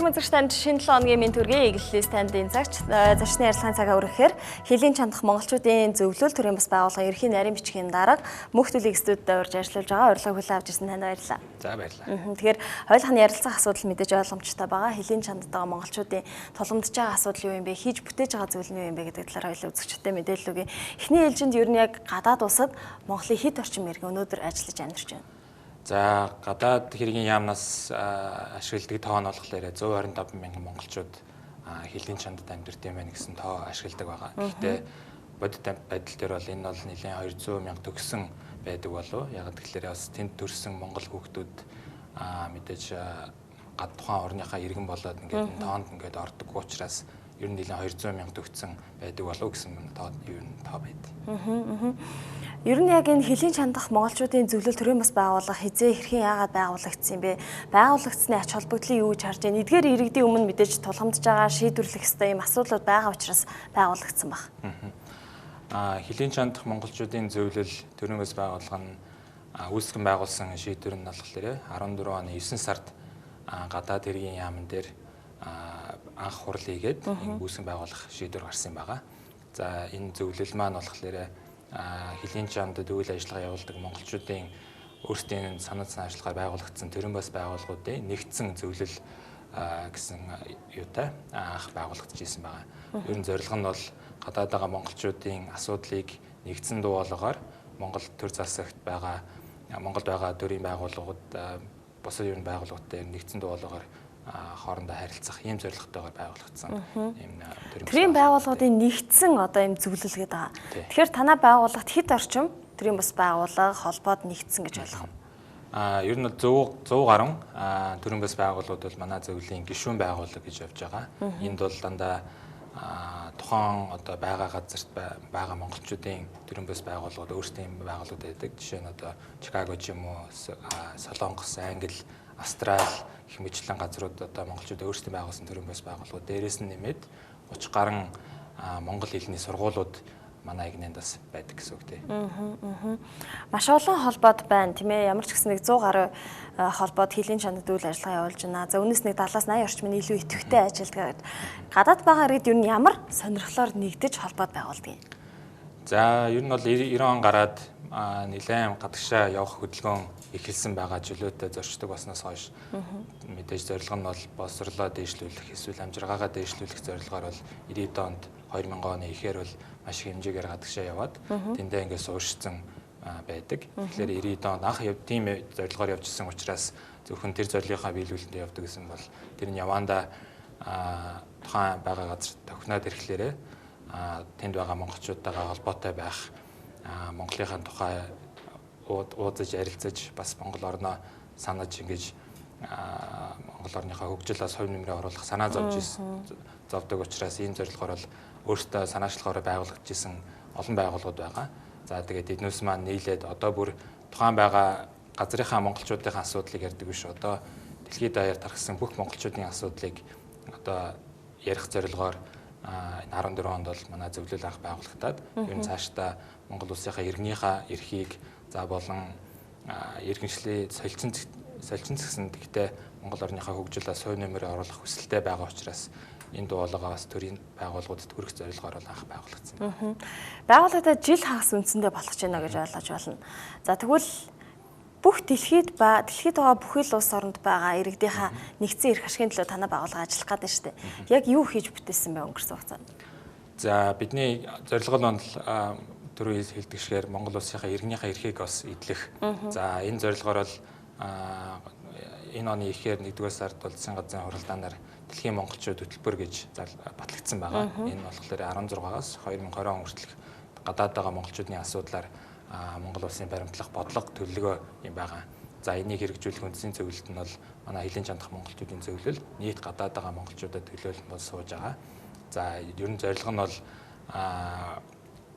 Эрхэм үзэгчдийн шинэ 7 хоногийн мэд төргийн эглэлээс танд энэ цагт зочны ярилцлагын цагаа өргөхээр хэлийн чандах монголчуудын зөвлөл төрийн бас байгууллагын ерхий нарийн бичгийн дарга мөнх төлөв студид урьж ажиллаж байгаа урилга хүлээн авч ирсэн танд баярлалаа. За баярлалаа. Тэгэхээр хоёулахны ярилцах асуудал мэдээж ойлгомжтой байгаа. Хэлийн чандад байгаа монголчуудын тулгамдж байгаа асуудал юу юм бэ? Хийж бүтээж байгаа зүйл нь юу юм бэ гэдэг талаар хоёулаа үзэгчдэд мэдээлэл өгье. Эхний ээлжинд ер нь яг гадаад улсад Монголын хэд орчим иргэн өнөөдөр ажиллаж амьдарч байна. За гадаад хэргийн яамнаас ашигладаг тоо нь болохоор 125 мянган монголчууд хэлийн чандад амьдарч байна гэсэн тоо ашигладаг байгаа. Гэхдээ бодит байдал дээр бол энэ бол нэлээд 200 мянга төгсөн байдаг болов. Яг тэгэхээр бас тэнд төрсэн монгол хүүхдүүд мэдээж тухайн орныхаа иргэн болоод ингээд тоонд ингээд ордог учраас ер нь нэлээд 200 мянга төгсөн байдаг болов гэсэн тоо ер нь тоо байдаг. Ер нь яг энэ хэлийн чандах монголчуудын зөвлөл төрийн бас байгууллага хизээ хэрхэн яагаад байгуулагдсан юм бэ? Байгуулагдсны ач холбогдлыг юу гэж харж байна? Эдгээр иргэдийн өмнө мэдээж тулгамдж байгаа шийдвэрлэх ёстой юм асуудлууд байгаа учраас байгуулагдсан баг. Хэлийн чандах монголчуудын зөвлөл төрийн бас байгууллага нь үүсгэн байгуулсан шийдвэр нь болохоор 14 оны 9 сард гадаад хэргийн яамн дээр анх хурал хийгээд энэ үүсгэн байгуулах шийдвэр гарсан байгаа. За энэ зөвлөл маань болохоор хэлийн чандад үйл ажиллагаа явуулдаг монголчуудын өөрсдийн санаа ажиллагаа байгуулагдсан төрийн бас байгууллагуудын нэгдсэн зөвлөл гэсэн юутай анх байгуулагдаж ирсэн байгаа. Ер нь зорилго нь бол гадаад байгаа монголчуудын асуудлыг нэгдсэн дуу хоолойгоор Монгол төр засагт байгаа Монголд байгаа төрийн байгууллагууд бусад ерөн байгууллагуудтай нэгдсэн дуу хоолойгоор хоорондоо харилцах ийм зорилготойгоор байгуулагдсан ийм төрийн байгууллагуудын нэгдсэн одоо ийм зөвлөл гэдэг байгаа. Тэгэхээр танай байгууллагт хэд орчим төрийн бас байгууллага холбоод нэгдсэн гэж ойлгох юм? Ер нь 100 гаруй төрийн бас байгууллагууд бол манай зөвлөлийн гишүүн байгууллага гэж явж байгаа. Энд бол дандаа тухайн одоо байгаа газарт байгаа монголчуудын төрийн бас байгууллагууд өөрсдийн байгууллагууд байдаг. Жишээ нь одоо Чикаго ч юм уу, Солонгос, Англи, Австрали их мэтлэн газрууд одоо монголчууд өөрсдийн байгуулсан төрийн бас байгууллагууд дээрээс нь нэмээд 30 гаруй монгол хэлний сургуулиуд манай игнэнд бас байдаг гэсэн үг тийм. Маш олон холбоод байна тийм ээ. Ямар ч гэсэн нэг 100 гаруй холбоод хэлийн чандад үйл ажиллагаа явуулж байна. За үүнээс нэг 70-80 орчмын илүү идэвхтэй ажилтгаад гадаад байгаа иргэд ер нь ямар сонирхлоор нэгдэж холбоод байгуулдаг юм? За ер нь бол 90 он гараад нэлээд гадагшаа явах хөдөлгөөн эхэлсэн байгаа чөлөөтэй зорчдог баснаас хойш мэдээж зорилго нь бол боловсролоо дээшлүүлэх эсвэл амжиргаагаа дээшлүүлэх зорилгоор бол 90-ад онд 2000 оны ихээр бол маш их хэмжээгээр гадагшаа яваад тэндээ ингээд суурьшсан байдаг. Тэгэхээр 90-ад онд анх тийм зорилгоор явжсэн учраас зөвхөн тэр зорилгынхаа биелүүлэлтэд явдаг гэсэн бол тэр нь явандаа тухайн байгаа газар тохиноод ирэхлээрээ тэнд байгаа монголчуудтайгаа холбоотой байх Монголынхаа тухай уудаж ярилцаж бас Монгол орноо санаж ингэж Монгол орныхоо хөгжилөөс хувь нэмрээ оруулах санаа зовдөг учраас ийм зорилгоор бол өөртөө санаачлагаараа байгуулагдаж исэн олон байгууллагууд байгаа. За тэгээд эднээс маань нийлээд одоо бүр тухайн байгаа газрынхаа монголчуудын асуудлыг ярьдаг биш. Одоо дэлхийд даяар тархсан бүх монголчуудын асуудлыг одоо ярих зорилгоор 14 онд бол манай зөвлөл анх байгуулагдаад ер нь цаашдаа Монгол улсынхаа иргэнийхээ эрхийг за болон иргэншлийн солилцсон гэсэн гэхдээ Монгол орныхаа хөгжилөөс хувь нэмрээ оруулах хүсэлтэй байгаа учраас энэ дуулаагаас төрийн байгууллагуудад хүрэх зорилгоор бол анх байгуулагдсан. Байгууллагад жил хагас үндсэндээ болох ч байна гэж ойлгож байна. За тэгвэл бүх дэлхийд байгаа бүхэл улс оронд байгаа иргэдийнхаа нэгдсэн эрх ашигын төлөө танай байгууллага ажиллах гэдэг шүү дээ. Яг юу хийж бүтээсэн бэ өнгөрсөн хугацаанд? За бидний зорилго нь түрүү хэлдэг шигээр Монгол улсынхаа иргэнийхээ эрхийг бас эдлэх. За энэ зорилгоор бол энэ оны ихээр 1-р сард бол засгийн газрын хуралдаанаар дэлхийн монголчууд хөтөлбөр гэж батлагдсан байгаа. Энэ болохоор 16-аас 2020 он хүртэлх гадаад байгаа монголчуудын асуудлаар Монгол улсын баримтлах бодлого төлөвлөгөө юм байгаа. За энийг хэрэгжүүлэх үндсийн зөвлөлт нь бол манай хэлийн чандах монголчуудын зөвлөл нийт гадаад байгаа монголчуудад төлөөлөл бол сууж байгаа. За ер нь зорилго нь бол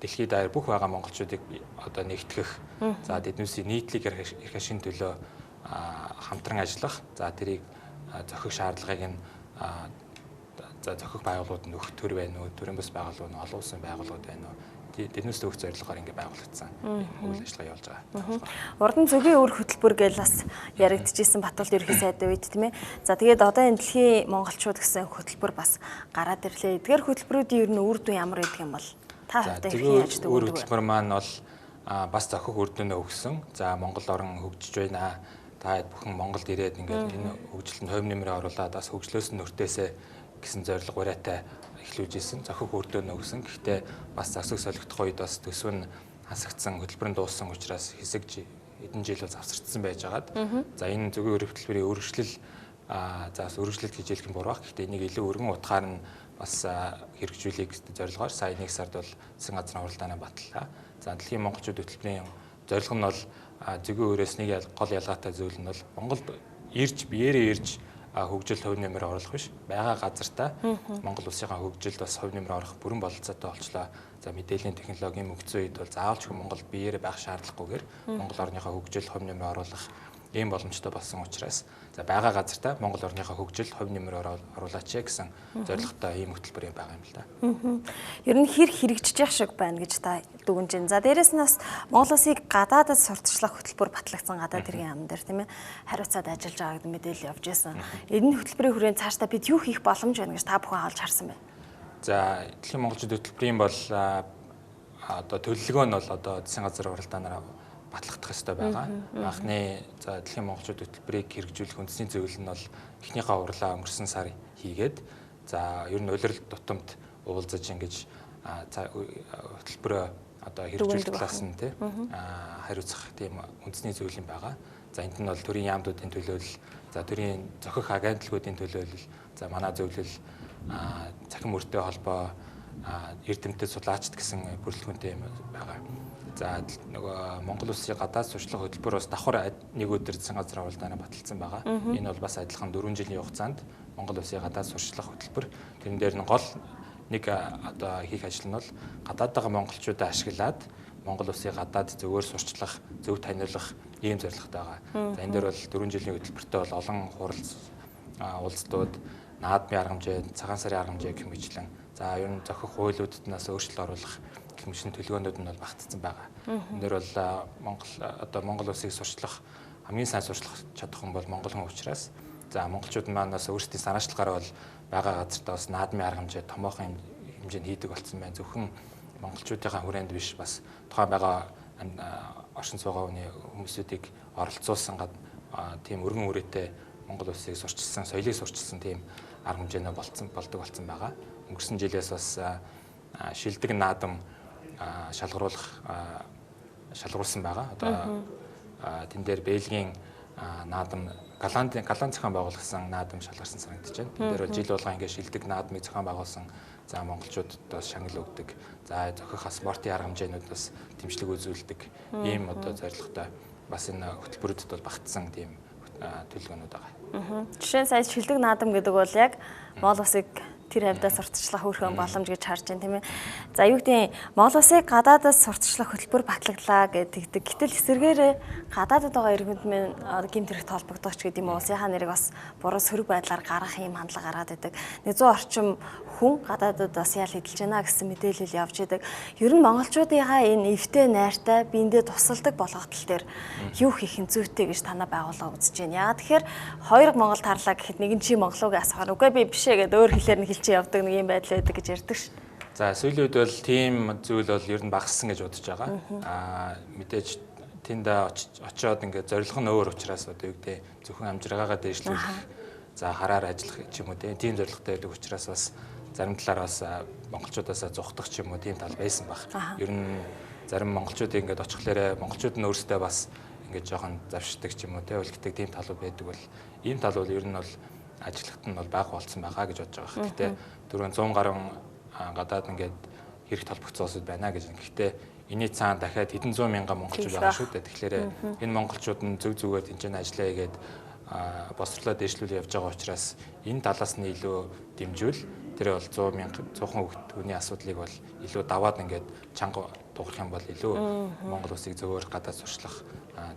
дэлхийд даяар бүх байгаа монголчуудыг одоо нэгтгэх. За тэднүүсийн нийтлэг эрх ашигын төлөө хамтран ажиллах. За тэрийг зохих шаардлагыг нь зохих байгууллагууд нөх төр байна уу, төрийн бас байгууллагууд нь олон улсын байгууллагууд байна уу. дэвнэс төвх зорилгоор ингэ байгуулагдсан үйл ажиллагаа явуулж байгаа. Урдан зөвгийн өр хөтөлбөр гэж бас яригдчихсэн Батболд ерхий сайдын үед тийм ээ. За тэгээд одоо энэ дэлхийн монголчууд гэсэн хөтөлбөр бас гараад ирлээ. Эдгээр хөтөлбөрүүдийн ер нь үр дүн ямар байдаг юм бол та хэвтэ хэрхэн яаж өр хөтөлбөр маань бол бас зохих үр дүнээ өгсөн. За Монгол орн хөгжиж байна. Та бүхэн Монголд ирээд ингээд энэ хөгжилтөнд хувь нэмрээ оруулаад бас хөгжлөөс нь өртөөсэй гэсэн зорилго бариатай эхлүүлж исэн. Зохих үр дүнээ өгсөн. Гэхдээ бас засаг солигдох үед бас төсөв нь хасагдсан, хөтөлбөр нь дууссан учраас хэсэг хэдэн жил бол завсардсан байж байгаад. За энэ зөвгийн өр хөтөлбөрийн өргөжлөл заас өргөжлөлт гэж хэлэх нь буруу. Гэхдээ энийг илүү өргөн утгаар нь бас хэрэгжүүлэх зорилгоор сая 1 сард бол засгийн газрын хуралдаанаа батллаа. За дэлхийн монголчууд хөтөлбөрийн зорилго нь бол зөвгийн өрөөс нэг гол ялгаатай зүйл нь бол Монголд биеэрээ ирж хөгжилд хувь нэмэр оруулах биш. Байгаа газартаа Монгол улсынхаа хөгжилд бас хувь нэмэр оруулах бүрэн бололцоотой болчлоо. За мэдээллийн технологийн мөгцөө үед бол заавалч Монголд биеэрээ байх шаардлагагүйгээр Монгол орныхоо хөгжилд хувь нэмэр оруулах ийм боломжтой болсон учраас за байгаа газартаа Монгол орныхоо хөгжилд хувь нэмэр оруулаач гэсэн зорилготой ийм хөтөлбөр байгаа юм л да. Ер нь хэрэгжиж явах шиг байна гэж та дүгнэж байна. За дээрэс нь бас Монгол улсыг гадаадд сурталчлах хөтөлбөр батлагдсан гадаад хэргийн яам дээр тийм ээ хариуцаад ажиллаж байгаа гэдэг мэдээлэл явж байсан. Энэ хөтөлбөрийн хүрээнд цаашдаа бид юу хийх боломж байна гэж та бүхэн олж харсан байна. За дэлхийн монголчууд хөтөлбөрийн бол одоо төлөвлөгөө нь бол одоо засгийн газрын хуралдаанаар батлагдах ёстой байгаа. Анхны за дэлхийн монголчууд хөтөлбөрийг хэрэгжүүлэх үндэсний зөвлөл нь бол эхнийхээ хурлаа өнгөрсөн сар хийгээд за ер нь улирал тутамд уулзаж ингэж хөтөлбөрөө одоо хэрэгжүүлэх талаас нь тий хариуцах тийм үндэсний зөвлөл юм байгаа. За энд нь бол төрийн яамдуудын төлөөлөл, за төрийн зохих агентлагуудын төлөөлөл, за манай зөвлөл цахим мөртэй холбоо эрдэмтэд судлаачд гэсэн бүрэлдэхүүнтэй юм байгаа. За нөгөө Монгол улсын гадаад сурчлах хөтөлбөр бас давхар нэг өдөр засгийн газрын хуралдаанаар баталсан байгаа. Энэ бол бас адилхан 4 жилийн хугацаанд Монгол улсын гадаад сурчлах хөтөлбөр. Тэрэн дээр нь гол нэг одоо хийх ажил нь бол гадааддаа монголчуудаа ашиглаад Монгол улсын гадаад зөвөөр сурчлах, зөв таниулах ийм зорилготой байгаа. За энэ дээр бол 4 жилийн хөтөлбөртөө бол олон улсдууд наадмын арга хэмжээ, цагаан сарын арга хэмжээ гэх мэтлэн за ер нь зохих хуулиудаас өөрчлөлт оруулах гэмшин төлөвлөгөөнүүд нь бол багтсан байгаа. Энэ дээр бол Монгол улсыг сурчлах хамгийн сайн сурчлах чадах хүн бол монгол хүн учраас за монголчууд манаас өөрсдийн санаачлалаараа бол байгаа газартаа бас наадмын арга хэмжээ томоохон хэмжээнд хийдэг болсон байна. Зөвхөн монголчуудынхаа хүрээнд биш бас тухайн байгаа оршин суугаа хүмүүсүүдийг оролцуулсан тийм өргөн үрээтэй Монгол улсыг сурчилсан, соёлыг сурчилсан тийм арга хэмжээний болдог болсон байгаа. Өнгөрсөн жилээс бас шилдэг наадам шалгаруулсан байгаа. Одоо тэн дээр Бельгийн наадам Голланд зохион байгуулсан наадам шалгарсан санагдаж байна. Тэн дээр бол жил болгоо ингээд шилдэг наадмыг зохион байгуулсан за монголчуудад бас шагнал өгдөг. За зохих спортын арга хэмжээнүүд бас дэмжлэг үзүүлдэг. Ийм одоо зорилготой бас энэ хөтөлбөрүүдэд бол багтсан тийм төлөвлөгөөнүүд байгаа. Жишээ нь сая шилдэг наадам гэдэг бол яг Монгол улсыг тэр хавьдаа сурталчлах хөрхөн боломж гэж харж байна тийм ээ. За юу гэдэг Монгол улсыг гадаадаас сурталчлах хөтөлбөр батлагдлаа гэдэг. Гэтэл эсвэргээрээ гадаадд байгаа иргэд минь гэмт хэрэгт холбогдох ч гэдэг юм улсынхаа нэрийг бас буруу сөрөг байдлаар гаргах юм хандлага гараад идэг. 100 орчим хүн гадаадд бас ял хөдөлж байна гэсэн мэдээлэл явж идэг. Ер нь монголчуудынхаа энэ эвтэй найртай биендээ тусалдаг болгох тал дээр юу хийх нь зүйтэй гэж танаа байгууллага үзэж байна. Яа тэгэхээр хоёр Монгол тарлаа гэхэд нэг нь чи монголыг асуухаар үгүй би бишээ гэдэг өөр хэлээр нь чи явдаг нэг юм байдал байдаг гэж ярьдаг ш. За сүүлийн үед бол тийм зүйл бол ер нь багассан гэж бодож байгаа. Мэдээж тэнд очиод ингээд зорилго нь өөр учраас одоо юу гэдэг зөвхөн амжиргаагаа дээшлүүлэх за хараар ажиллах ч юм уу тийм зорилготой байдаг учраас бас зарим талаар бас монголчуудаас зугтах ч юм уу тийм тал байсан баг. Ер нь зарим монголчууд ингээд очихлаарэ монголчууд нь өөрсдөө бас ингээд жоохон завшдаг ч юм уу үлгдэг тийм талууд байдаг бол ийм тал бол ер нь бол ажиглагт нь бол бага болсон байгаа гэж бодож байгаа. Гэхдээ дөрөв 100 гаруй гадаад ингээд хэрэгт холбогдсон улсууд байна гэж. Гэхдээ энэний цаана дахиад хэдэн зуун мянган монголчууд байгаа шүү дээ. Тэгэхээр энэ монголчууд нь зөв зүгээр тэнцэн ажиллая гэдэг босрлоо дээшлүүл явж байгаа учраас энэ талаас нь илүү дэмжүүл тэр бол 100 мянга 100 хүний асуудлыг бол илүү даваад ингээд чанга дуурах юм бол илүү Монгол улсыг зөвөр гадаад сурчлах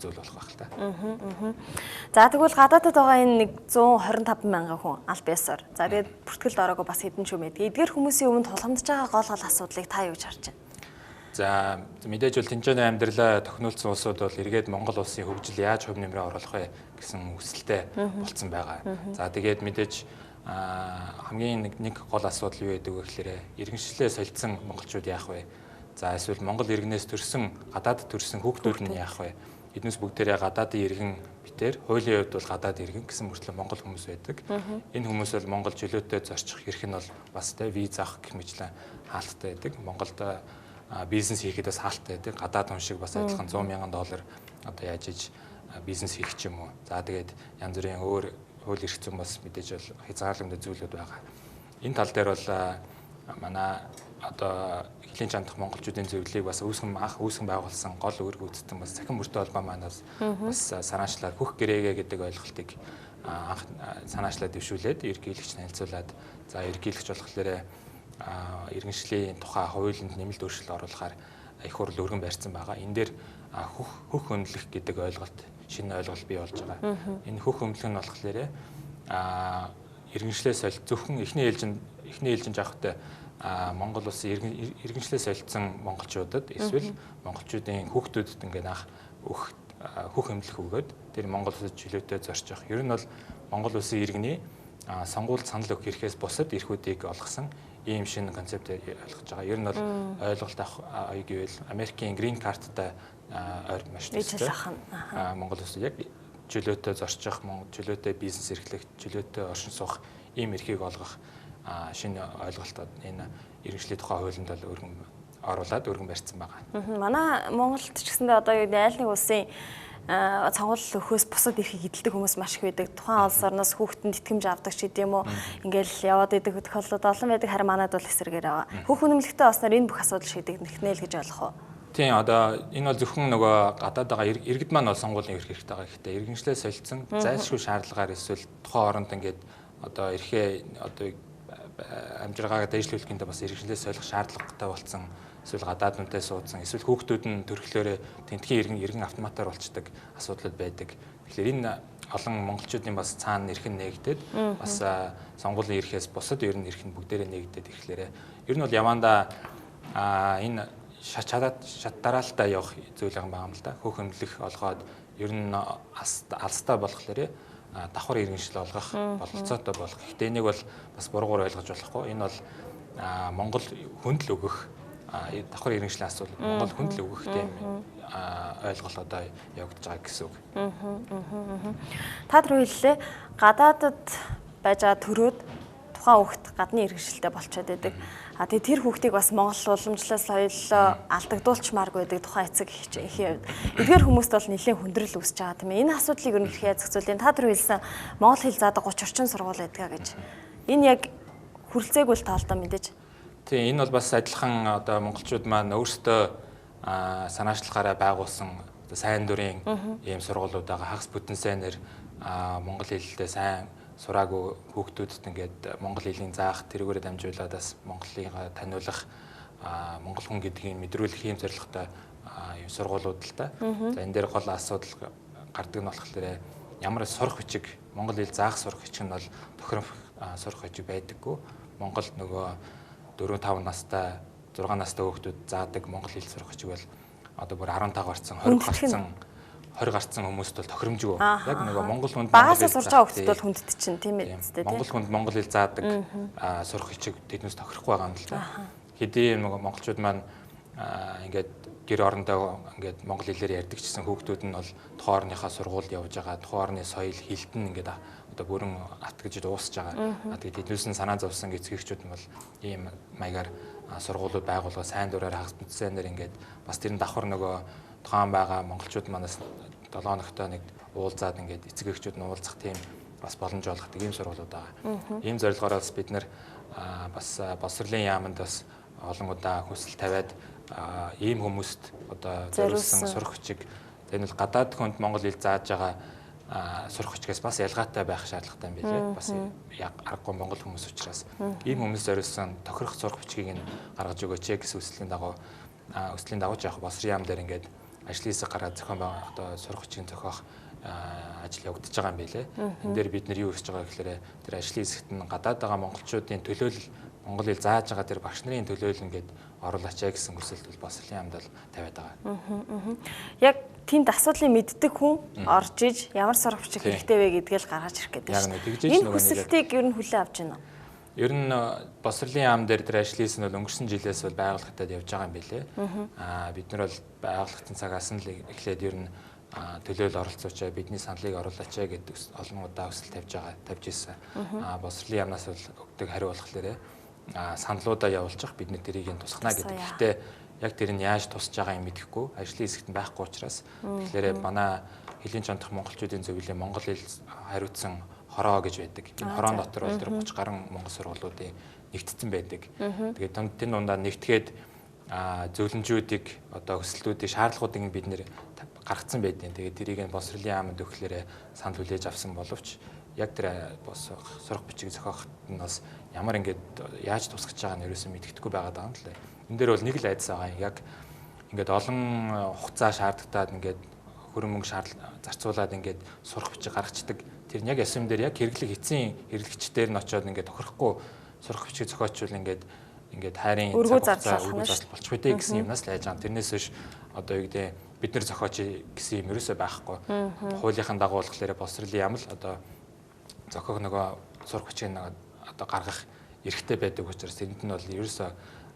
зүйл болох байх л та. За тэгвэл гадаадд байгаа энэ 125 мянган хүн аль биесээр. За тэгээд бүртгэлд ороогүй бас хэдэн ч юм байдаг. Эдгээр хүмүүсийн өмнө тулгамдж байгаа гол асуудлыг та юу гэж харж байна? За мэдээж бол тэнцэнэ амьдралаа тохинулсан улсууд бол эргээд Монгол улсын хөгжил яаж хөв нэмрээ оруулах вэ гэсэн хүсэлтэй болцсон байгаа. За тэгээд мэдээж хамгийн нэг гол асуудал юу гэдэг вэ гэхээр иргэншлээ солилцсон монголчууд яах вэ? За эсвэл Монгол иргэнээс төрсэн гадаад төрсэн хүүхдүүд нь яах вэ? Эднээс бүгдээрээ гадаадын иргэн битээр хуулийн хувьд бол гадаад иргэн гэсэн мөртлөө Монгол хүмүүс байдаг. Энэ хүмүүс бол Монгол чөлөөтэй зорчих эрх нь бол бас тэ виз авах гэх мэтлэн хаалттай байдаг. Монголд бизнес хийхэд бас хаалттай байдаг. Гадаад хүн шиг бас адилхан $100,000 одоо яаж иж бизнес хийх ч юм уу. За тэгээд янз бүрийн өөр хууль эрх зүйн бас мэдээж бол хязгаарлагдсан зүйлүүд байгаа. Энэ тал дээр бол манай одоо хилийн чандах монголчуудын зөвлөлийг бас үүсгэн байгуулсан гол үүрэг гүйцэтгэн бас цахим мөртөө холбоо манаас бас санаачлаад хөх гэрээгээ гэдэг ойлголтыг анх санаачлаад дэвшүүлээд ерөнхийлөгч танилцуулаад за ерөнхийлөгч болохоор иргэншлийн тухай хуулинд нэмэлт өөрчлөлт оруулахаар их хурл өргөн барьсан байгаа. Энэ дээр хөх хөндлөх гэдэг ойлголт шинэ ойлголт бий болж байгаа. Энэ хөх хөндлөх нь болохоор иргэншлээ зөвхөн эхний ээлжинд авахтай Монгол улсын иргэншлээ солилцсон монголчуудад эсвэл монголчуудын хүүхдүүдэд ингээд анх хөх хөндлөх өгөөд тэр Монгол улсад чөлөөтэй зорчих. Ер нь бол Монгол улсын иргэний сонгуульд санал өгөх эрхээс бусад эрхүүдийг олгосон ийм шинэ концепт ойлгож байгаа. Ер нь бол ойлголт авах гэвэл Америкийн грин карттай ойр маш төстэй. Монгол улсад яг чөлөөтэй зорчих, чөлөөтэй бизнес эрхлэх, чөлөөтэй оршин суух ийм эрхийг олгох шинэ ойлголтод энэ иргэншлийн тухай хуулинд бол өргөн барьсан байгаа. Манай Монголд ч гэсэндээ одоо айл нэг улсын цонгол өхөөс бусад эрхийг эдэлдэг хүмүүс маш их байдаг. Тухайн улс орноос хүүхдэнд итгэмж авдаг ч гэдэм үү. Ингээл яваад идэг тохиолдлууд олон байдаг. Харин манайд бол эсрэгээр байгаа. Хөх үнэмлэхтэй болсноор энэ бүх асуудал шийдэгдэх нэ л гэж ойлгох уу? Тийм одоо энэ бол зөвхөн нөгөө гадаад байгаа иргэд маань бол сонгуулийн эрх хэрэгтэй байгаа. Гэхдээ иргэншлээ солилцсон зайлшгүй шаардлагаар эсвэл тухайн оронд ингээд одоо эрхээ одоо амжиргаагаа дэвшлүүлэхэд бас иргэншлээ солих шаардлагатай болсон. Эсвэл гадаад нүнтэй суудсан, эсвэл хүүхдүүд нь төрхлөөрөө тентхийн иргэн автоматар болцдог асуудлууд байдаг. Тэгэхээр энэ олон монголчуудын бас цаана эрх нь нээгдээд бас сонгуулийн эрхээс бусад ер нь эрх нь бүгдээрээ нээгдээд ирэхлээр ер нь бол явандаа энэ шатдараалтай явах зүйл байгаа юм л да. Хөх хөндлөх олгоод ер нь алстай болохоор давхар иргэншил олгох бололцоотой болох. Гэхдээ энийг бол бас буруугаар ойлгож болохгүй. Энэ бол Монгол хөндөл өгөх давхар иргэншлийн асуудал Монгол хөндөл өгөх тийм ойлголт одоо явагдаж байгаа гэсэн үг. Та түр хэллээ гадаадд байж байгаа төрөөд тухайн хүүхд гадны иргэншилтэй болчиход байдаг. Тэгээ тэр хүүхдийг бас Монгол уламжлалаас соёлоо алдагдуулчмааргүй байдаг тухайн эцэг эхийн хувьд. Эдгээр хүмүүст бол нэлээд хүндрэл үүсэж байгаа тийм ээ. Энэ асуудлыг ер нь хэрхэн зохицуулын та түр хэлсэн Монгол хэл заадаг 30 орчим сургууль байдгаа гэж. Энэ яг хүрэлцээгүй л таалдаа мэдээж. Тийм энэ бол бас адилхан одоо монголчууд маань өөрсдөө санаачлахаараа байгуулсан сайн дурын ийм сургуулиуд байгаа. Хагас бүтэн сайнэр монгол хэлдээ сайн сураагүй хүүхдүүдэд ингээд монгол хэлийг заах тэрүүгээр дамжуулаад бас монголыг таниулах монгол хүн гэдгийг мэдрүүлэх ийм зорилготой юм сургуулиуд л та. За энэ дээр гол асуудал гардаг нь болохоор ямар сурах бичиг монгол хэл заах сурах бичиг нь бол тохирох сурах бичиг байдаггүй. Монголд нөгөө 4-5 настай 6 настай хүүхдүүд заадаг монгол хэл сурах бичиг бол одоо бүр 15 гарсан 20 гарсан хүмүүст бол тохиромжгүй. Яг нөгөө монгол хүнд багасаа сурч байгаа хүүхдүүд бол хүндд чинь тийм ээ тест. Монгол хүнд монгол хэл заадаг сурах бичиг тэднээс тохирохгүй байгаа юм л да. Хэдий нөгөө монголчууд маань ингээд гэр орондоо ингээд монгол хэлээр ярьдаг гэсэн хүүхдүүд нь бол тухайн орныхаа сургуульд явж байгаа тухайн орны соёл хэлт нь ингээд одоо бүрэн атгаж дуусч байгаа. Тэгээд тэднээс нь санаа зовсон эцэгчүүд нь бол ийм маягаар сургуулиуд байгуулгаа сайн дураар хагас бүтсэнээр ингээд бас тэр нь давхар нөгөө тухайн байгаа монголчууд манаас 7 хоногтой нэг уулзаад ингээд эцэг эхчүүд нь уулзах тийм бас боломж олгодог ийм сургуулиуд байгаа. Ийм зорилгоор бас бид нэр бас боловсролын яамд бас олон удаа хүсэл тавиад ийм хүмүүст одоо зориулсан сурах бичиг энэ бол гадаад хүнд монгол хэл зааж байгаа сурах бичгээс бас ялгаатай байх шаардлагатай юм билээ. Бас яг аргагүй монгол хүмүүс учраас ийм хүмүүс зориулсан тохирох сурах бичгийг нь гаргаж өгөөч гэсэн хүслийн дагуу яг боловсролын яам дээр ингээд ажлын хэсэг гараад зохион одоо сурах бичгийн зохиох ажил явагдаж байгаа юм билээ. Энэ дээр бид нэр юу хийж байгаа гэхээр тэр ажлын хэсэгт нь гадаад байгаа монголчуудын төлөөлөл монгол хэл зааж байгаа тэр багш нарын төлөөлөл ингээд оруулаач гэсэн хүсэлт бол босрлын яамд бол тавиад байгаа. Яг тэнд асуудлыг мэддэг хүн орж иж ямар сурах бичиг хэрэгтэй вэ гэдгийг л гаргаж ирэх гэдэг шүү. Энэ хүсэлтийг ер нь хүлээн авч байна уу? Ер нь босрлын яам дээр тэр ажлын нь бол өнгөрсөн жилээс бол байгууллагатад явж байгаа юм билээ. Бид нар бол байгууллагын цагаас нь л эхлээд ер нь төлөөлөл оролцоочаа бидний саналыг оруулаач гэдэг олон удаа хүсэл тавьж ирсэн. Босрлын яамнаас бол өгдөг хариу болохоор саналуудаа явуулчих бид нар тэрийг нь тусгана гэдэг. Гэхдээ яг тэр нь яаж тусч байгаа юм мэдэхгүй ажлын хэсэгт нь байхгүй учраас тэгэхээр манай хэлийн чондох монголчуудын зөвлөлийн монгол хэл хариуцсан хороо гэж байдаг. Энэ хороон дотор бол тэр 30 гаруй монгол сургуулиудын нэгдсэн байдаг. Тэгээд тэн дундаа нэгтгээд зөвлөмжүүдийг одоо өсөлтүүдийг шаардлагуудыг бид нэр гаргацсан байдیں۔ Тэгээд тэрийг нь босрлын яамд өгөхлөөр санал хүлээж авсан боловч яг тэр бос сурах бичиг зохиоход нь бас ямар ингээд яаж тусгаж байгааг нь ерөөсөө мэддэхгүй байгаад байгаа юм л. Энэ дээр бол нэг л айдас байгаа. Яг ингээд олон хугацаа шаардлагатаад ингээд хөрөн мөнгө зарцуулаад ингээд сурах бичиг гаргацдаг. Тэр нь яг ясм дээр яг хэрэглэг эцсийн хэрэглэгчдээр нь очиод ингээд тохирохгүй сурах бичиг зохиочвол ингээд хайрын өргөө зарлах болчихгүй дээ гэсэн юмнаас л айж байгаа. Тэрнээс биш одоо юу гэдэг бид нар зохиоч гэсэн юм ерөөсөө байхгүй. Хуулийнхаа дагуу болохоор босрлын яам л одоо зохиог нөгөө сурах бичиг нэг одоо гаргах эрхтэй байдаг учраас тэнд нь бол ерөөсөө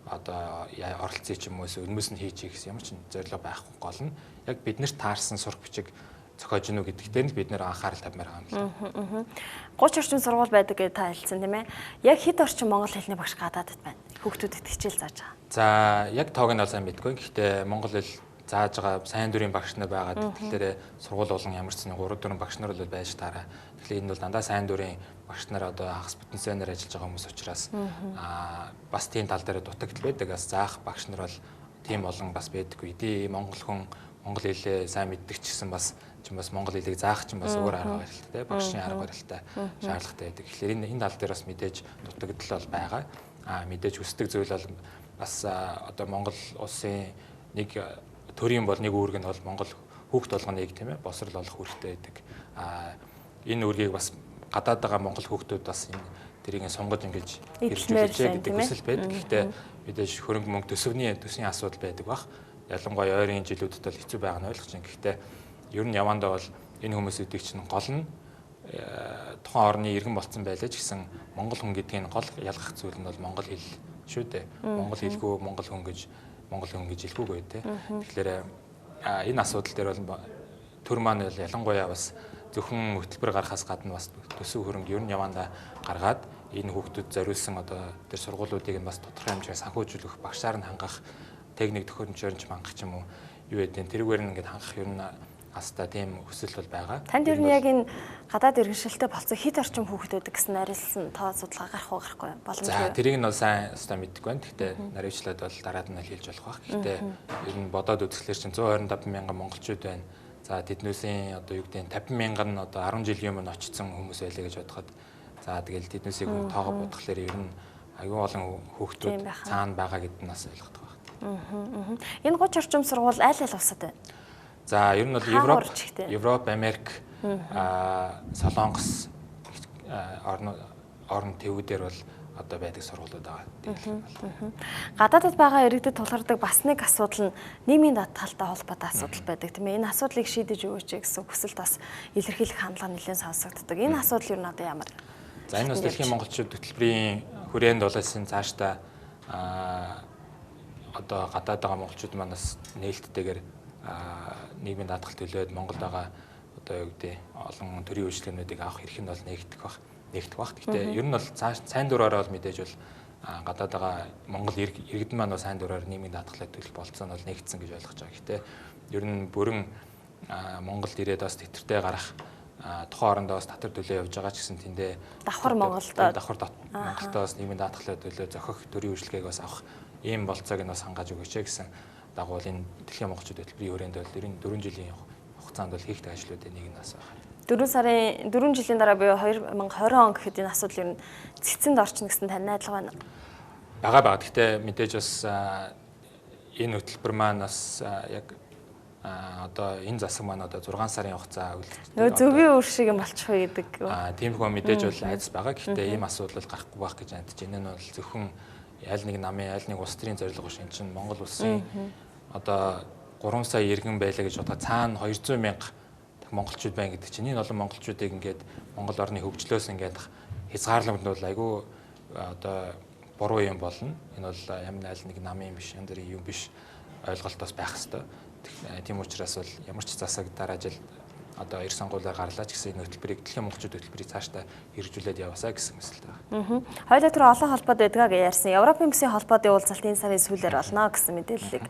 одоо оролцсон ч юм уу өмнөөс нь хийж гэсэн ямар ч зорилго байхгүй гол нь яг биднэрт таарсан сурах бичиг зохиож гинүү гэдэг дээр нь бид нэр анхаарал тавьмаар байгаа юм л. 30 орчим сургууль байдаг гэж та хэлсэн тийм ээ. Яг хэд орчим монгол хэлний багш гадаадд байна? Хүүхдүүдэд хичээл зааж байгаа. За яг тоог нь бол сайн мэдгүй. Гэхдээ монгол хэл зааж байгаа сайн дүрийн багш нар байгаад тэгэхээр сургууль болгон ямар ч нэг 3 4 багш нар бол байж таараа. Тэгэхээр энэ бол дандаа сайн дүрийн багш нар одоо хагас потенциалаар ажиллаж байгаа хүмүүс учраас бас тийм тал дээр дутагдал байдаг. Бас заах багш нар бол тийм олон бас байдаггүй. Эдийн монгол хүн монгол хэлээ сайн мэддэг ч гэсэн бас монгол хэлийг заах ч бас өөр арга барилтай, багшийн арга барилтай шаардлагатай байдаг. Тэгэхээр энэ тал дээр бас мэдээж дутагдал бол байгаа. Мэдээж хүсдэг зүйл бол бас одоо Монгол улсын нэг төрийн бол нэг үүрэг нь бол Монгол хүүхд болгоныг тийм ээ босрол олох үүрэгтэй байдаг. Энэ үүргийг бас гадаад байгаа монгол хүүхдүүд бас энэ тэрийг сонгож ингэж хэрэгжүүлж гэдэг хүсэл байдаг. Гэхдээ мэдээж хөрөнгө мөнгө төсвийн асуудал байдаг бах. Ялангуяа ойрын жилүүдэд бол хэцүү байгаа нь ойлгож байна. Гэхдээ ер нь явандаа бол энэ хүмүүсүүдийг чинь гол нь тухайн орны иргэн болцсон байлаа ч гэсэн монгол хүн гэдгийг гол ялгах зүйл нь бол монгол хэл шүү дээ. Монгол хэлгүй монгол хүн гэж хэлэхгүйгүй те. Тэгэхээр энэ асуудал дээр бол төр маань бол ялангуяа бас зөвхөн хөтөлбөр гаргахаас гадна бас төсөв хөрөнгө ер нь явандаа гаргаад энэ хүүхдүүд зориулсан одоо тэр сургуулиудыг нь бас тодорхой хэмжээгээр санхүүжүүлэх, багшаар нь хангах, техник төхөөрөмжөөр нь хангах ч юм уу юу гэдэг нь тэрүүгээр нь ингээд хангах ер нь аста тийм хүсэл бол байгаа. Танд ер нь яг энэ гадаад иргэншилтэй болцсон хэд орчим хүүхдүүд гэсэн нарийнсан тоо судалгаа гарахгүй боломжтой. За тэрийг нь бол сайн өстой мэддэг байна. Гэхдээ наривчлаад бол дараад нь хэлж болох байх. Гэхдээ ер нь бодоод үзэхлээр чинь 125 мянган монголчууд байна. За тэднээсийн одоо юу гэдэг нь 50 мянган нь одоо 10 жилийн өмнө очсон хүмүүс байлаа гэж бодоход за тэгэл тэднээсийг тоогоо бодглохлоор ер нь аюул олон хүүхдүүд цаана байгаа гэдг нь бас ойлгох байх. Энэ 30 орчим сургууль аль улсад байна? За ер нь бол Европ, Америк, Солонгос орн төвүүдээр бол одоо байдаг сургуулиуд байгаа. Гадаадд байгаа иргэдэд тулгардаг бас нэг асуудал нь нийгмийн талтай холбоотой асуудал байдаг тийм ээ. Энэ асуудлыг шийдэж өгөөч гэсэн хүсэлт бас илэрхийлэх хандлага нэлээд сонсогддог. Энэ асуудал юу надад ямар? За энэ бас дэлхийн монголчууд хөтөлбөрийн хүрээнд болоосын цаашдаа одоо гадаад байгаа монголчууд манаас нээлттэйгээр нийгмийн даатгал төлөөд Монголд байгаа одоо юу гэдэг олон төрийн үйлчлэгнүүдийг авах эрх нь бол нэгдэх бах. Гэхдээ ер нь бол сайн дураараа бол мэдээж бол гадаад байгаа Монгол иргэдэн маань бол сайн дураар нийгмийн даатгалыг төлөх болцоо нь бол нэгдсэн гэж ойлгож байгаа. Гэхдээ ер нь бүрэн Монголд ирээд бас тэтэртэй гарах тухайн орондоо бас татвар төлөө явж байгаа ч гэсэн тэндээ давхар Монголдоо бас нийгмийн даатгалыг төлөө зохих төрийн үйлчлэгийг бас авах ийм болцоог нь бас хангаж өгөөч гэсэн дагуул энэ дэлхийн монголчууд хөтөлбөрийн хүрээнд бол 4 жилийн хугацаанд бол хийхтэй ажлуудын нэг нь бас байна. 4 жилийн дараа буюу 2020 он гэхэд энэ асуудал ер нь цэцэнд орчно гэсэн тань найдлага байна. Бага. Гэхдээ мэдээж бас энэ хөтөлбөр маань бас яг одоо энэ засаг маань одоо 6 сарын хугацаа үлдсэн. Нөө зөвийн үр шиг юм болчих вэ гэдэг. Тийм хөө мэдээж бол айдас байгаа. Гэхдээ ийм асуудал гарахгүй байх гэж найдаж. Энэ нь бол зөвхөн аль нэг намын аль нэг улс төрийн зорилго биш. Энд чинь Монгол улсын одоо 3 сая иргэн байлаа гэж бодоход цаана 200 мянга монголчууд байна гэдэг чинь энэ олон монголчуудыг ингээд Монгол орны хөгжлөөс ингээд хязгаарламж бол айгүй одоо буруу юм болно. Энэ бол ямар аль нэг намын биш, янз бүрийн юм биш ойлголтоос байх хэвээр. Тийм учраас бол ямар ч засаг дараа жил одоо эр сонгуулиар гарлаа ч гэсэн энэ хөтөлбөрийг дэлхийн монголчууд хөтөлбөрийг цаашдаа хэрэгжүүлээд яваасаа гэсэн мэсэлтэй байна. Хоёулаа түр олон холбоод байдаг гэж ярьсан. Европын бүсийн холбоодын уулзалт энэ сарын сүүлээр болно гэсэн мэдээллийг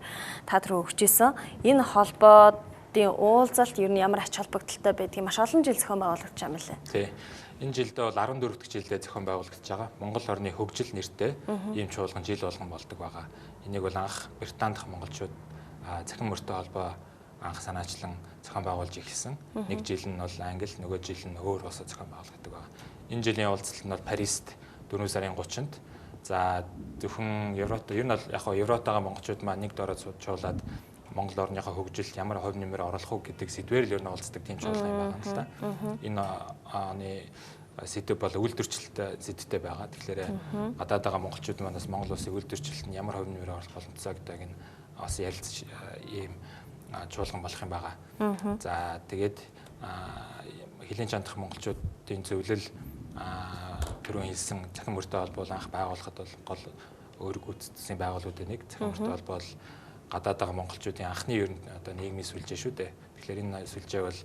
та түрүү өгч ирсэн. Энэ холбоодын уулзалт ер нь ямар ач холбогдолтой байдгийг маш олон жил зохион байгуулагдаж байгаа юм лээ. Тий. Энэ жилдээ бол 14 дахь жилдээ зохион байгуулагдаж байгаа. Монгол орны хөгжил нэртэй ийм чуулган жил болгон болдог байгаа. Энийг бол анх Британи дахь монголчууд цахим мөртэй холбоо анх санаачлан зохион байгуулж ирсэн. Нэг жил нь бол англи, нөгөө жил нь өөр босоо зохион байгуулдаг байгаа. Энэ жилийн уулзалт нь бол Парист 4 сарын 30-нд. За зөвхөн Европ ер нь бол яг Европтойгоо монголчууд маань нэг дороо суудлаад Монгол орныхоо хөгжилд ямар хувь нэмэр оруулах уу гэдэг сэдвээр л ер нь уулздаг тийм чуулган юм байна л да. Энэ оны сэдв бол үйлдвэрчлэлтэй сэдвтэй байгаа. Тэгэхээр гадаад байгаа монголчууд манаас Монгол улсын үйлдвэрчлэлд ямар хувь нэмэр оруулах боломжтой гэдгийг нь бас ярилцж ийм чуулган болох юм байгаа. За тэгээд хилийн чандах монголчуудын зөвлөл түрүүн хэлсэн цахим мөртэй холбоо анх байгуулахад бол гол өөр гүйцэтгэсэн байгууллагуудын нэг цахим мөртэй холбоо бол гадаад байгаа монголчуудын анхны ер нь одоо нийгмийн сүлжээ шүү дээ. Тэгэхээр энэ сүлжээ бол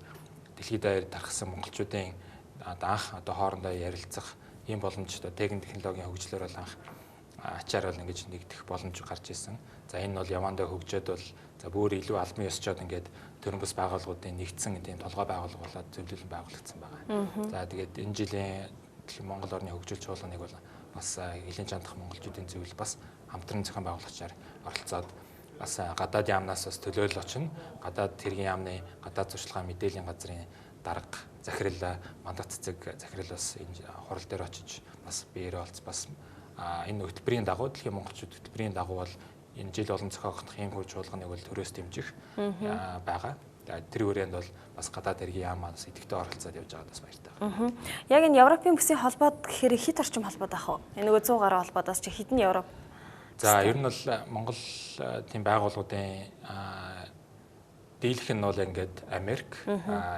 дэлхийд даяар тархсан монголчуудын анх одоо хоорондоо ярилцах ийм боломж одоо техник технологийн хөгжлөөр бол анх ачаар бол ингэж нэгдэх боломж гарч ирсэн. За энэ бол явандаа хөгжөөд бол за бүр илүү албан ёсчоод ингээд төрийн бас байгууллагуудын нэгдсэн тийм толгой байгууллагуулаад зөвлөлөн байгуулагдсан байгаа. За тэгээд энэ жилийн Монгол орны хөгжил чуулганыг бол бас хилийн чандах монголчуудын зөвлөл бас хамтран зохион байгуулагчаар оролцоод бас гадаад яамнаас бас төлөөлөл очно. Гадаад тэргийн яамны гадаад зуршилгаан мэдээллийн газрын дарга захирал мандат цэцэг захирал бас энэ хурал дээр очиж бас биеэрээ олц бас энэ хөтөлбөрийн дагуу дэлхийн монголчууд хөтөлбөрийн дагуу бол энэ жил олон зохиогдох ийм хурц чуулганыг бол төрөөс дэмжих байгаа. Тэр хүрээнд бол бас гадаад хэргийн яамаас идэвхтэй оролцоод явж байгаад бас баяртай байна. Яг энэ Европын бүсийн холбоод гэхээр хэд орчим холбоод ах вэ? Энэ нөгөө 100 гаруй холбоодоос чи хэдэн Европ? За ер нь бол Монгол тийм байгууллагуудын дийлэх нь бол ингээд Америк,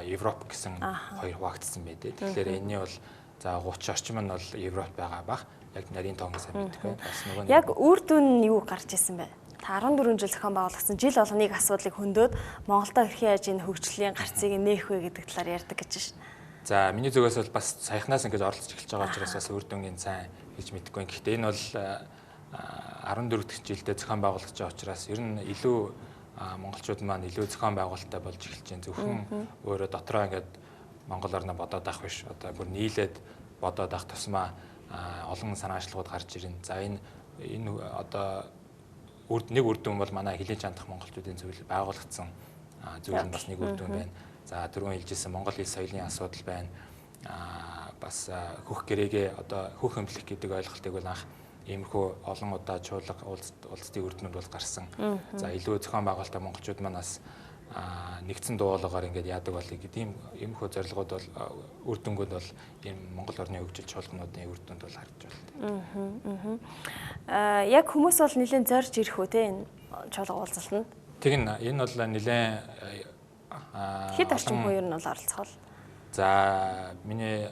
Европ гэсэн хоёр хуваагдсан байдаг. Тэгэхээр энэний бол за 30 орчим нь бол Европт байгаа бах. Яг нарийн тоон сайн мэддэг байна. Бас нөгөө яг үр дүн нь юу гарч ирсэн бэ? Та 14 жил зохион байгуулагдсан жил болгоныг асуудлыг хөндөд Монголдо хэрхэн яаж энэ хөгжлийн гарцыг нээх вэ гэдэг талаар ярьдаг гэж байна. За миний зүгээс бол бас саяхнаас ингэж оролцож эхэлж байгаа учраас бас үр дүнгийн сайн гэж мэдгүй. Гэхдээ энэ бол 14 дахь жилдээ зохион байгуулагдж байгаа учраас ер нь илүү монголчууд маань илүү зохион байгуулалттай болж эхэлж байна. Зөвхөн өөрөө дотроо ингээд Монгол орноо бодоод авах биш. Одоо бүр нийлээд бодоод авах тусмаа олон санаачлагууд гарч ирнэ. За энэ одоо нэг үр дүн бол манай хилийн чандах монголчуудын зөвлөл байгуулагдсан зөвлөл нь бас нэг үр дүн байна. За түрүүн хэлжсэн Монгол хэл соёлын асуудал байна. Бас хөх гэрээгээ одоо хөх хэмлэх гэдэг ойлголтыг бол анх иймэрхүү олон удаа чуулга уулзтын үр дүнд бол гарсан. За илүү зохион байгуулалттай монголчууд манаас нэгдсэн дуулаагаар ингээд яадаг бол ийм иймэрхүү зорилгууд бол үр дүнгууд бол ийм Монгол орны хөгжил чуулгануудын үр дүнд бол харж байна. Яг хүмүүс бол нэлээд зорж ирэх үү те энэ чуулга уулзалтанд? Тэг энэ бол нэлээд хэд орчим хүн ер нь бол оролцох бол? За миний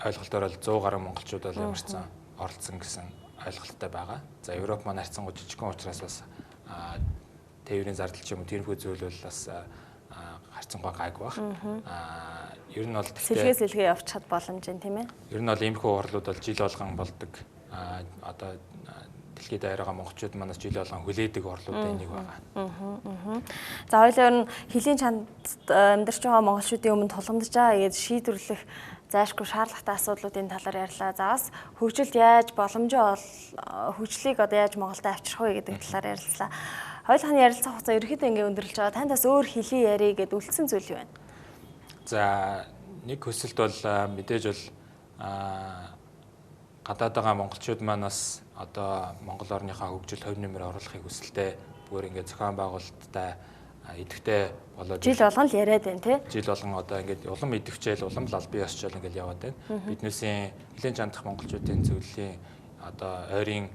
ойлголтоор бол 100 гаруй монголчууд бол ямарчсан оролцсон гэсэн ойлголттой байгаа. За Европ маань харьцангуй жижигхэн учраас бас тээврийн зардал ч юм уу тэрхүү зүйл бол бас харьцангуй гайгүй баг. Ер нь бол сэлгээ явчихад боломж юм тийм ээ. Ер нь бол иймэрхүү урлууд бол жил болгон болдог. Одоо дэлхийд даяараа монголчууд манаас жил болгон хүлээдэг урлуудын нэг байгаа. За хоёулаа ер нь хилийн чанд амьдарч байгаа монголчуудын өмнө тулгамдж байгаа гэж шийдвэрлэх зайлшгүй шаардлагатай асуудлуудын талаар ярьлаа. За бас хөгжилд яаж хөгжлийг одоо яаж Монголд авчрах вэ гэдэг талаар ярилцлаа. Хоёулахны ярилцах хугацаа ерөөхдөө ингээ өндөрлөж байгаа. Танд бас өөр хэлий ярий гэд үлдсэн зүйл юу байна? За нэг хүсэлт бол мэдээж бол гадаад байгаа монголчууд манаас одоо Монгол орныхаа хөгжил хувь нэмэр оруулахыг хүсэлтэй бүр ингээ зохион байгуулалттай идэвхтэй болоод жил болгон л яриад байна тий. Жил болгон одоо ингээд улам идэвхжээл улам л албан ёсчол ингээд яваад байна. Биднээсээ хилийн чандах монголчуудын зөвлөлийн одоо ойрын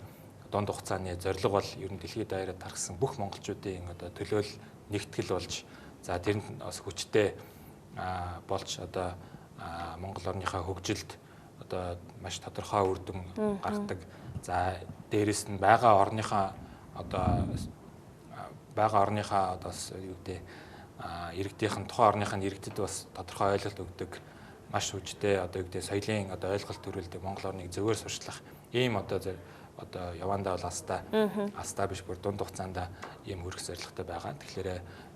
дунд хугацааны зорилго бол ер нь дэлхийд даяараа тархсан бүх монголчуудын одоо төлөөл нэгтгэл болж за тэрэнд бас хүчтэй болж одоо Монгол орныхаа хөгжилд одоо маш тодорхой үр дүн гаргадаг. За дээрэс нь байгаа орныхаа одоо юу гэдэг иргэдийнхэн тухайн орныхын иргэдэд бас тодорхой ойлголт өгдөг маш хүчтэй одоо юу гэдэг соёлын одоо ойлголт төрүүлдэг Монгол орныг зөвөр сурчлах ийм одоо явандаа бол астаа биш бүр дунд хугацаанд ийм хөрөх зорилготой байгаа. Тэгэхээр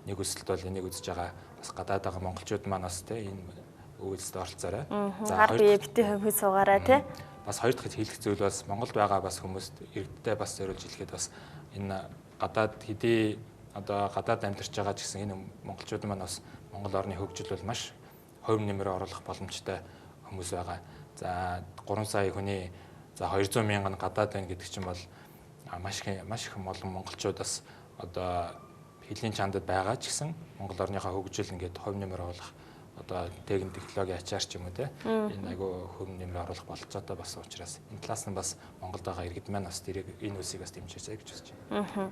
нэг үсэлт бол энийг үзэж байгаа бас гадаад байгаа монголчууд маань бас тийм энэ үйлсд оролцоорой. За гар бие битээ хөвгөө суугаарай тий. Бас хоёр дахь хэлэх зүйл бас Монголд байгаа бас хүмүүст иргэдтэй бас зориулж хэлэхэд бас энэ гадаад хэдий одоо гадаад амьдарч байгаа ч гэсэн энэ монголчууд маань бас Монгол орны хөгжил бол маш хувь нэмрээ оруулах боломжтой хүмүүс байгаа. За 3 сая хүний за 200 мянган гадаад байна гэдэг чинь бол маш их олон монголчууд бас одоо хэлийн чандад байгаа ч гэсэн Монгол орныхаа хөгжил ингээд хувь нэмрээ оруулах одоо техник технологийн ачаар ч юм уу те энэ айгу хувь нэмрээ оруулах болцоотой бас учраас энэ талаас нь бас Монголд байгаа иргэд маань бас энэ үсийг бас дэмжээсэй гэж хүсэж байна.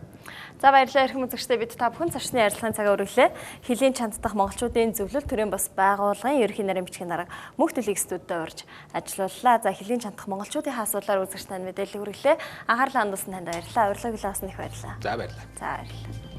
За баярлалаа эрхэм үзэгчдээ бид та бүхэн цашны ярилцлагын цагаа өргөлээ. Хэлийн чанд дахь монголчуудын зөвлөл төрийн бас байгууллагын ерөнхий нарийн бичгийн дарга Мөнх Төлөг студид орж ажиллауллаа. За хэлийн чанд дахь монголчуудын асуудлаар үзэгч танд мэдээлэл хүргэлээ. Анхаарлаа хандуулсан танд баярлалаа. Урилга хүлээсэн их баярлалаа. За баярлалаа. За баярлалаа.